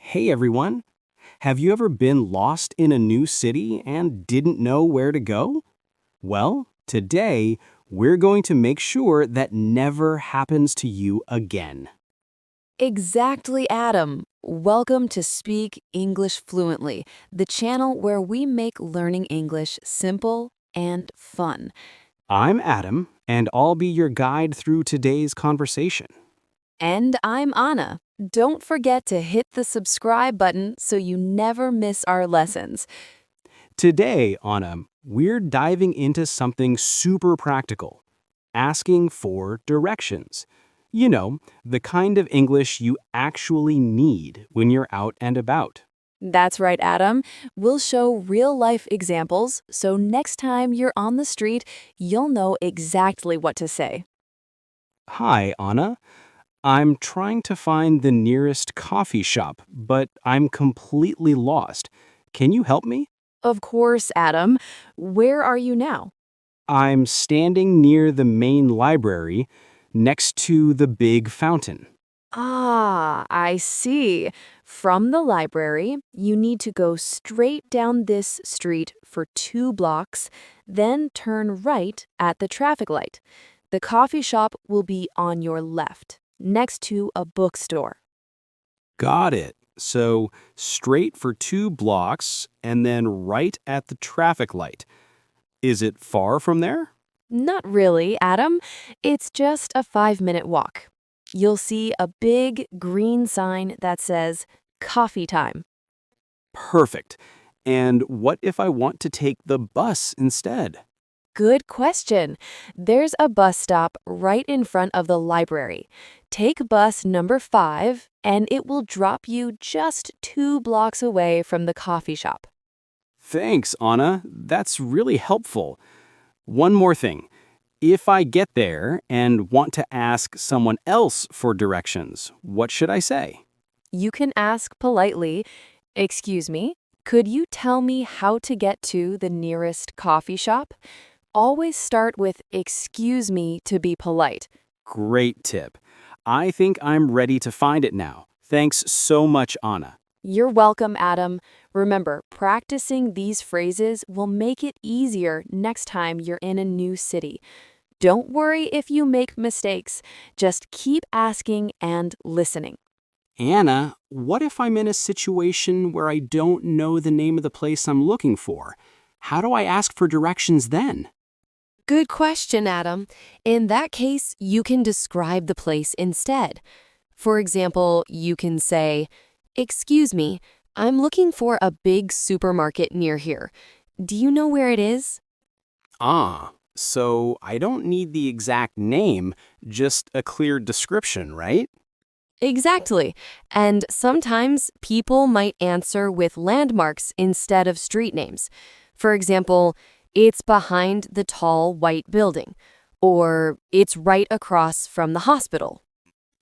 Hey everyone! Have you ever been lost in a new city and didn't know where to go? Well, today we're going to make sure that never happens to you again. Exactly, Adam. Welcome to Speak English Fluently, the channel where we make learning English simple and fun. I'm Adam, and I'll be your guide through today's conversation. And I'm Anna. Don't forget to hit the subscribe button so you never miss our lessons. Today, Anna, we're diving into something super practical, asking for directions. You know, the kind of English you actually need when you're out and about. That's right, Adam. We'll show real-life examples, so next time you're on the street, you'll know exactly what to say. Hi, Anna. I'm trying to find the nearest coffee shop, but I'm completely lost. Can you help me? Of course, Adam. Where are you now? I'm standing near the main library next to the big fountain. Ah, I see. From the library, you need to go straight down this street for 2 blocks, then turn right at the traffic light. The coffee shop will be on your left, next to a bookstore. Got it. So, straight for 2 blocks and then right at the traffic light. Is it far from there? Not really, Adam. It's just a 5-minute walk. You'll see a big green sign that says coffee time. Perfect. And what if I want to take the bus instead? Good question. There's a bus stop right in front of the library. Take bus number 5, and it will drop you just 2 blocks away from the coffee shop. Thanks, Anna. That's really helpful. One more thing. If I get there and want to ask someone else for directions, what should I say? You can ask politely, "Excuse me, could you tell me how to get to the nearest coffee shop?" Always start with "excuse me" to be polite. Great tip. I think I'm ready to find it now. Thanks so much, Anna. You're welcome, Adam. Remember, practicing these phrases will make it easier next time you're in a new city. Don't worry if you make mistakes. Just keep asking and listening. Anna, what if I'm in a situation where I don't know the name of the place I'm looking for? How do I ask for directions then? Good question, Adam. In that case, you can describe the place instead. For example, you can say, "Excuse me, I'm looking for a big supermarket near here. Do you know where it is?" So I don't need the exact name, just a clear description, right? Exactly. And sometimes people might answer with landmarks instead of street names. For example, "It's behind the tall white building," or "It's right across from the hospital."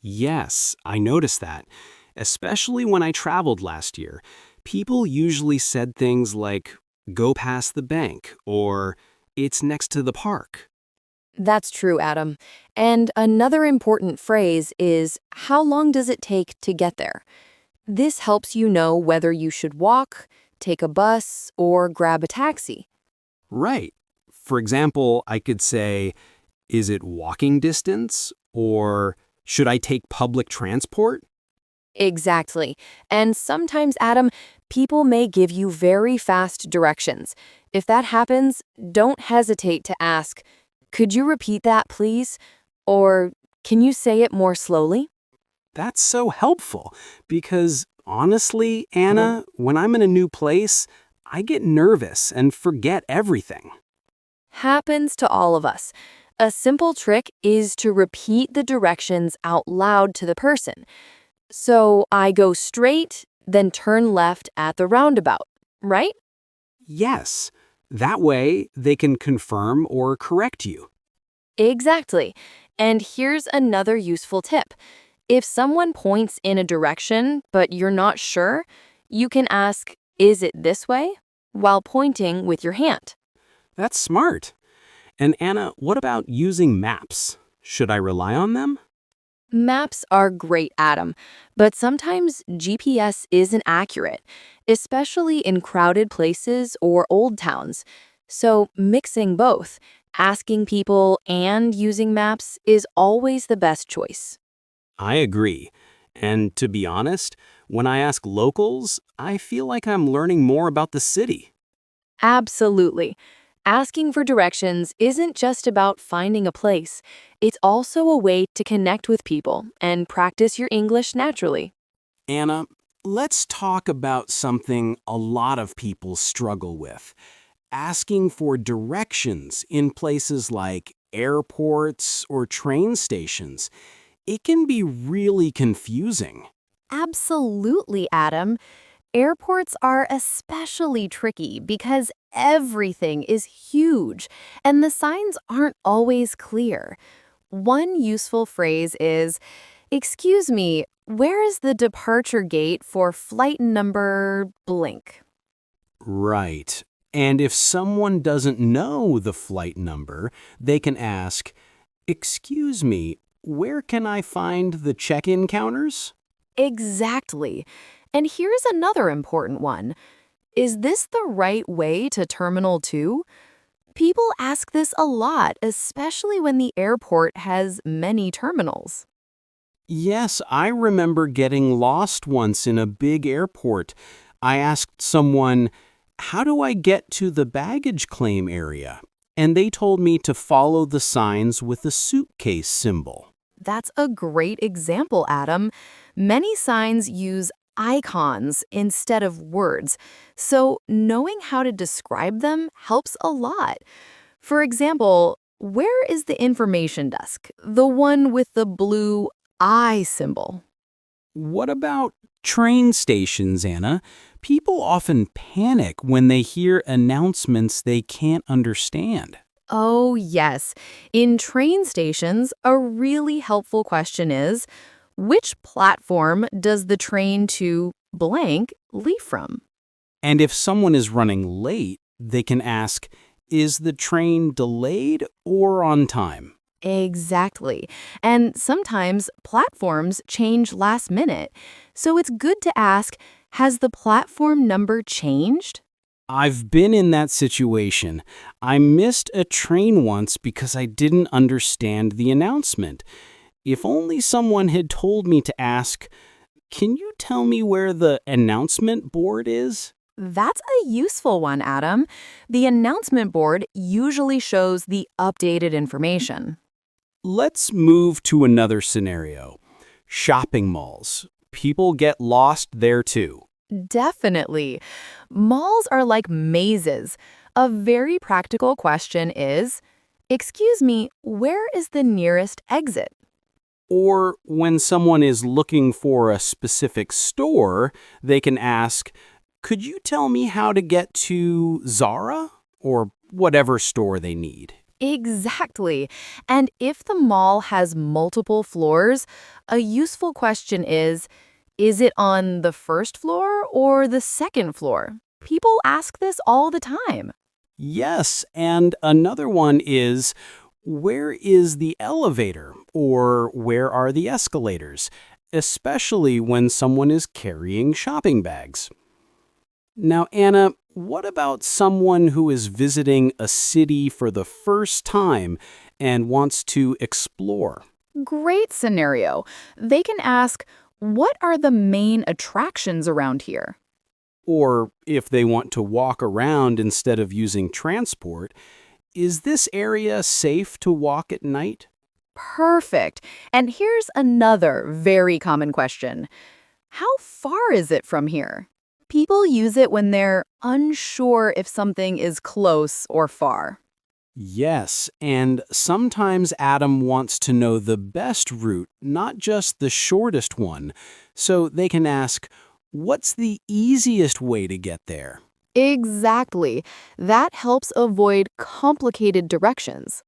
Yes, I noticed that. Especially when I traveled last year. People usually said things like, go past the bank, or it's next to the park. That's true, Adam. And another important phrase is, "How long does it take to get there?" This helps you know whether you should walk, take a bus, or grab a taxi. Right. For example, I could say, is it walking distance? Or should I take public transport? Exactly. And sometimes, Adam, people may give you very fast directions. If that happens, don't hesitate to ask, "Could you repeat that, please?" Or, "Can you say it more slowly?" That's so helpful because honestly, Anna, when I'm in a new place, I get nervous and forget everything. Happens to all of us. A simple trick is to repeat the directions out loud to the person. So I go straight, then turn left at the roundabout, right? Yes, that way they can confirm or correct you. Exactly. And here's another useful tip. If someone points in a direction, but you're not sure, you can ask, "Is it this way?" while pointing with your hand. That's smart. And Anna, what about using maps? Should I rely on them? Maps are great, Adam, but sometimes GPS isn't accurate, especially in crowded places or old towns. So, mixing both, asking people and using maps, is always the best choice. I agree. And to be honest, when I ask locals, I feel like I'm learning more about the city. Absolutely. Asking for directions isn't just about finding a place, it's also a way to connect with people and practice your English naturally. Anna, let's talk about something a lot of people struggle with: asking for directions in places like airports or train stations. It can be really confusing. Absolutely, Adam. Airports are especially tricky because everything is huge and the signs aren't always clear. One useful phrase is, "Excuse me, where is the departure gate for flight number blank?" Right. And if someone doesn't know the flight number, they can ask, "Excuse me, where can I find the check-in counters?" Exactly. And here's another important one. Is this the right way to Terminal 2? People ask this a lot, especially when the airport has many terminals. Yes, I remember getting lost once in a big airport. I asked someone, "How do I get to the baggage claim area?" And they told me to follow the signs with the suitcase symbol. That's a great example, Adam. Many signs use icons instead of words, so knowing how to describe them helps a lot. For example, where is the information desk? The one with the blue eye symbol. What about train stations, Anna? People often panic when they hear announcements they can't understand. Oh, yes. In train stations, a really helpful question is, which platform does the train to blank leave from? And if someone is running late, they can ask, "Is the train delayed or on time?" Exactly. And sometimes platforms change last minute. So it's good to ask, has the platform number changed? I've been in that situation. I missed a train once because I didn't understand the announcement. If only someone had told me to ask, "Can you tell me where the announcement board is?" That's a useful one, Adam. The announcement board usually shows the updated information. Let's move to another scenario: shopping malls. People get lost there too. Definitely. Malls are like mazes. A very practical question is, excuse me, where is the nearest exit? Or when someone is looking for a specific store, they can ask, "Could you tell me how to get to Zara?" Or whatever store they need. Exactly. And if the mall has multiple floors, a useful question is it on the first floor or the second floor? People ask this all the time. Yes, and another one is, "Where is the elevator?" Or "Where are the escalators?" Especially when someone is carrying shopping bags. Now, Anna, what about someone who is visiting a city for the first time and wants to explore? Great scenario. They can ask, what are the main attractions around here? Or if they want to walk around instead of using transport, "Is this area safe to walk at night?" Perfect. And here's another very common question. How far is it from here? People use it when they're unsure if something is close or far. Yes, and sometimes Adam wants to know the best route, not just the shortest one. So they can ask, "What's the easiest way to get there?" Exactly. That helps avoid complicated directions.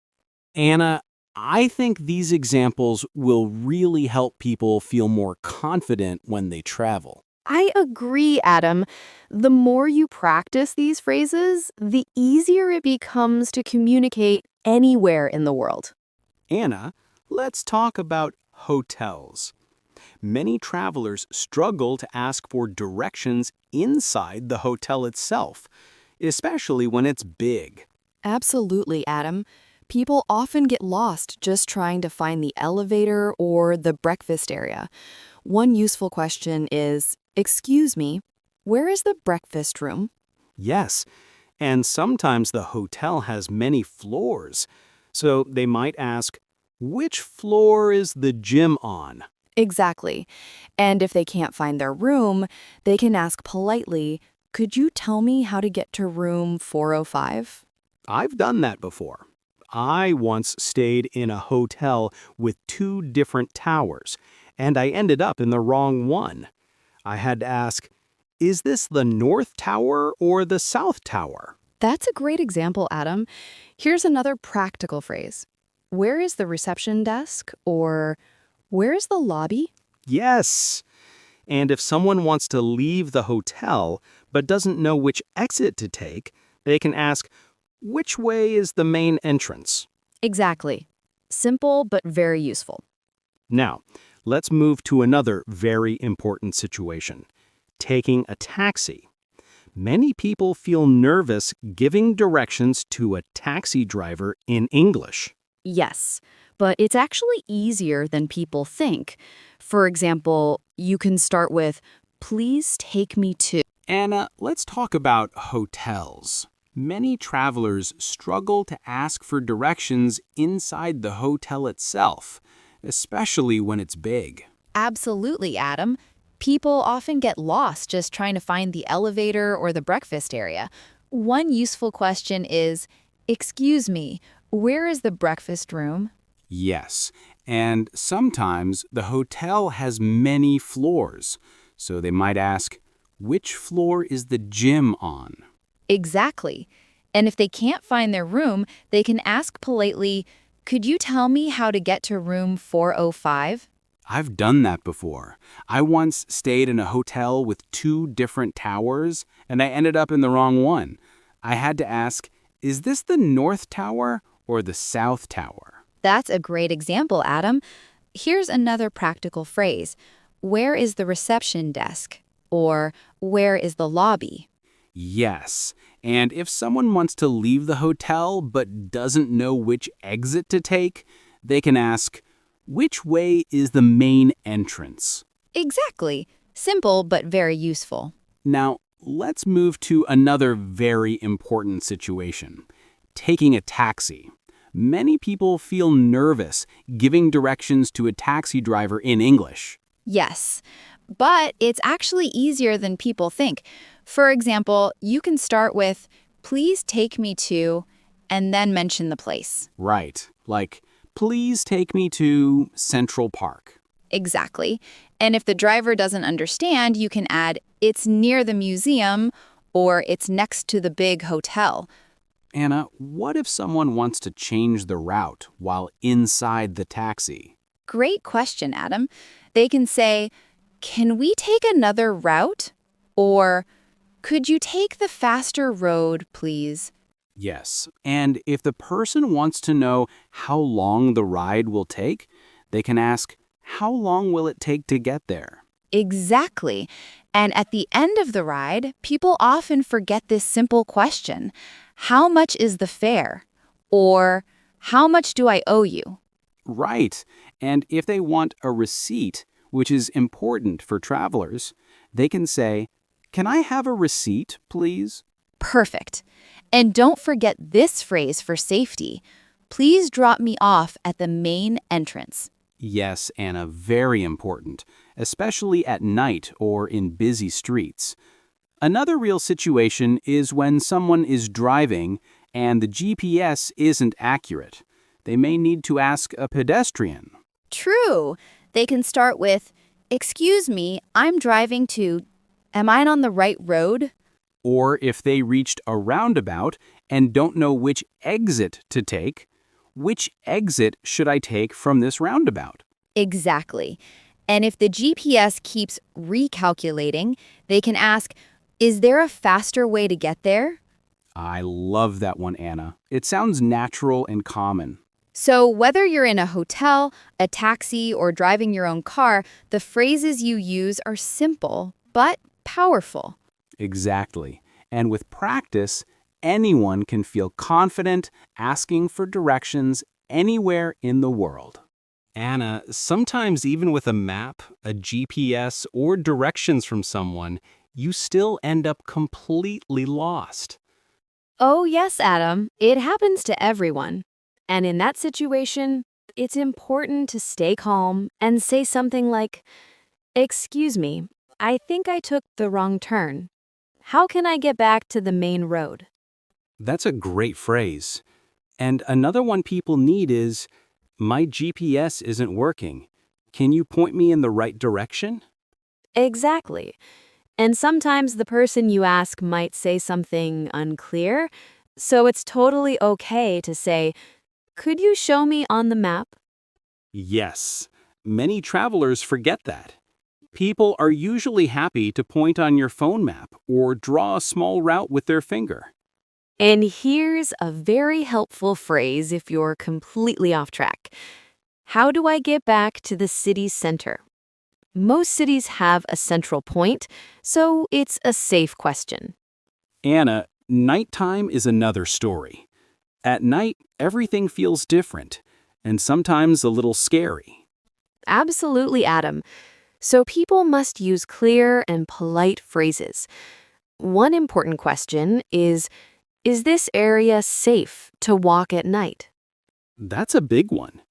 Anna, I think these examples will really help people feel more confident when they travel. I agree, Adam. The more you practice these phrases, the easier it becomes to communicate anywhere in the world. Anna, let's talk about hotels. Many travelers struggle to ask for directions inside the hotel itself, especially when it's big. Absolutely, Adam. People often get lost just trying to find the elevator or the breakfast area. One useful question is, "Excuse me, where is the breakfast room?" Yes, and sometimes the hotel has many floors, so they might ask, which floor is the gym on? Exactly. And if they can't find their room, they can ask politely, "Could you tell me how to get to room 405?" I've done that before. I once stayed in a hotel with two different towers, and I ended up in the wrong one. I had to ask, is this the North Tower or the South Tower? That's a great example, Adam. Here's another practical phrase. Where is the reception desk? Or where is the lobby? Yes. And if someone wants to leave the hotel but doesn't know which exit to take, they can ask, which way is the main entrance? Exactly. Simple but very useful. Now, let's move to another very important situation, taking a taxi. Many people feel nervous giving directions to a taxi driver in English. Yes, but it's actually easier than people think. For example, you can start with, "Please take me to." Anna, let's talk about hotels. Many travelers struggle to ask for directions inside the hotel itself, especially when it's big. Absolutely, Adam. People often get lost just trying to find the elevator or the breakfast area. One useful question is, "Excuse me, where is the breakfast room?" Yes, and sometimes the hotel has many floors, so they might ask, which floor is the gym on? Exactly. And if they can't find their room, they can ask politely, "Could you tell me how to get to room 405?" I've done that before. I once stayed in a hotel with two different towers, and I ended up in the wrong one. I had to ask, is this the North Tower or the South Tower? That's a great example, Adam. Here's another practical phrase. Where is the reception desk? Or where is the lobby? Yes, and if someone wants to leave the hotel but doesn't know which exit to take, they can ask, which way is the main entrance? Exactly. Simple but very useful. Now, let's move to another very important situation, taking a taxi. Many people feel nervous giving directions to a taxi driver in English. Yes, but it's actually easier than people think. For example, you can start with, "Please take me to," and then mention the place. Right, like, please take me to Central Park. Exactly. And if the driver doesn't understand, you can add, "It's near the museum," or "It's next to the big hotel." Anna, what if someone wants to change the route while inside the taxi? Great question, Adam. They can say, "Can we take another route?" Or, "Could you take the faster road, please?" Yes, and if the person wants to know how long the ride will take, they can ask, how long will it take to get there? Exactly. And at the end of the ride, people often forget this simple question. How much is the fare? Or, how much do I owe you? Right, and if they want a receipt, which is important for travelers, they can say, can I have a receipt, please? Perfect. And don't forget this phrase for safety. "Please drop me off at the main entrance." Yes, Anna, very important, especially at night or in busy streets. Another real situation is when someone is driving and the GPS isn't accurate. They may need to ask a pedestrian. True. They can start with, "Excuse me, I'm driving to. Am I on the right road?" Or if they reached a roundabout and don't know which exit to take, which exit should I take from this roundabout? Exactly. And if the GPS keeps recalculating, they can ask, "Is there a faster way to get there?" I love that one, Anna. It sounds natural and common. So, whether you're in a hotel, a taxi, or driving your own car, the phrases you use are simple but powerful. Exactly. And with practice, anyone can feel confident asking for directions anywhere in the world. Anna, sometimes even with a map, a GPS, or directions from someone, you still end up completely lost. Oh, yes, Adam, it happens to everyone. And in that situation, it's important to stay calm and say something like, "Excuse me, I think I took the wrong turn. How can I get back to the main road?" That's a great phrase. And another one people need is, my GPS isn't working. Can you point me in the right direction? Exactly. And sometimes the person you ask might say something unclear, so it's totally okay to say, "Could you show me on the map?" Yes, many travelers forget that. People are usually happy to point on your phone map or draw a small route with their finger. And here's a very helpful phrase if you're completely off track. How do I get back to the city center? Most cities have a central point, so it's a safe question. Anna, nighttime is another story. At night, everything feels different and sometimes a little scary. Absolutely, Adam. So people must use clear and polite phrases. One important question is this area safe to walk at night? That's a big one.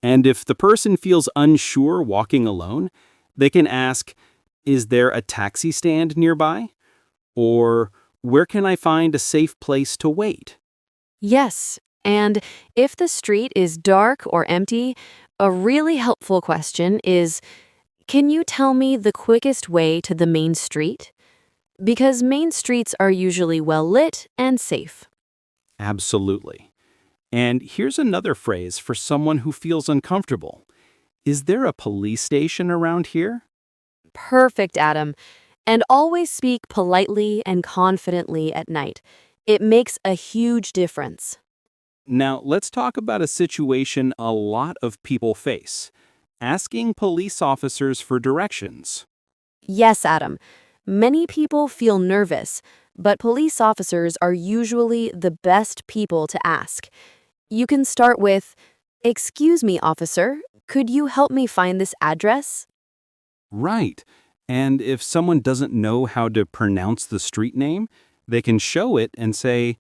And if the person feels unsure walking alone, they can ask, is there a taxi stand nearby? Or where can I find a safe place to wait? Yes, and if the street is dark or empty, a really helpful question is, can you tell me the quickest way to the main street? Because main streets are usually well lit and safe. Absolutely. And here's another phrase for someone who feels uncomfortable. Is there a police station around here? Perfect, Adam. And always speak politely and confidently at night. It makes a huge difference. Now, let's talk about a situation a lot of people face. Asking police officers for directions. Yes, Adam. Many people feel nervous, but police officers are usually the best people to ask. You can start with, "Excuse me, officer, could you help me find this address?" Right. And if someone doesn't know how to pronounce the street name, they can show it and say,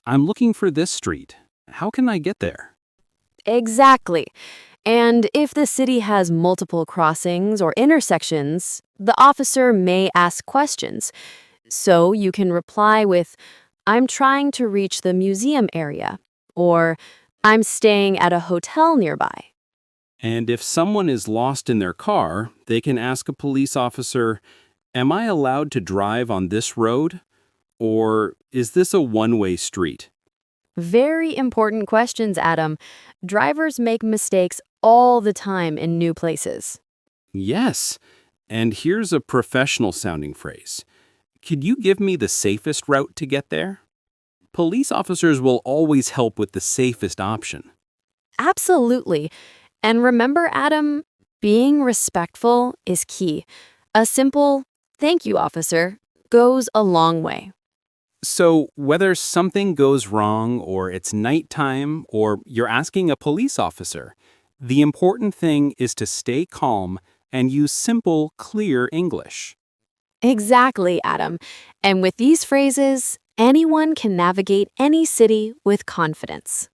I'm looking for this street. How can I get there? Exactly. And if the city has multiple crossings or intersections, the officer may ask questions. So you can reply with, "I'm trying to reach the museum area," or "I'm staying at a hotel nearby." And if someone is lost in their car, they can ask a police officer, am I allowed to drive on this road? Or is this a one-way street? Very important questions, Adam. Drivers make mistakes all the time in new places. Yes. And here's a professional sounding phrase. Could you give me the safest route to get there? Police officers will always help with the safest option. Absolutely. And remember, Adam, being respectful is key. A simple, "Thank you, officer," goes a long way. So, whether something goes wrong or it's nighttime or you're asking a police officer, the important thing is to stay calm and use simple, clear English. Exactly, Adam. And with these phrases, anyone can navigate any city with confidence.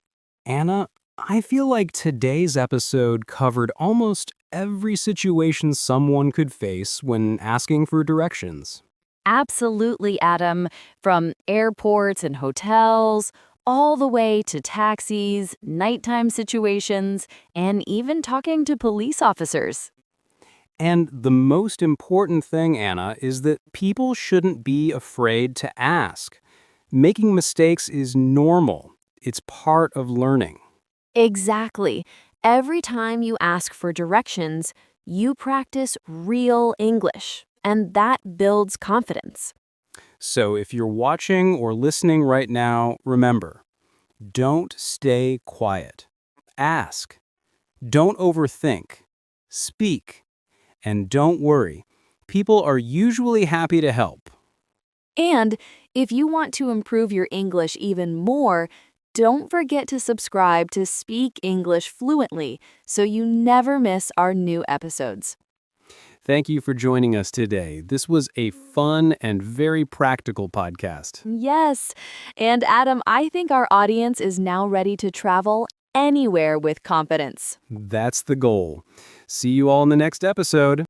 Anna, I feel like today's episode covered almost every situation someone could face when asking for directions. Absolutely, Adam. From airports and hotels, all the way to taxis, nighttime situations, and even talking to police officers. And the most important thing, Anna, is that people shouldn't be afraid to ask. Making mistakes is normal. It's part of learning. Exactly. Every time you ask for directions, you practice real English, and that builds confidence. So if you're watching or listening right now, remember, don't stay quiet. ask. Don't overthink. Speak. And don't worry. People are usually happy to help. And if you want to improve your English even more, don't forget to subscribe to Speak English Fluently so you never miss our new episodes. Thank you for joining us today. This was a fun and very practical podcast. Yes. And Adam, I think our audience is now ready to travel anywhere with confidence. That's the goal. See you all in the next episode.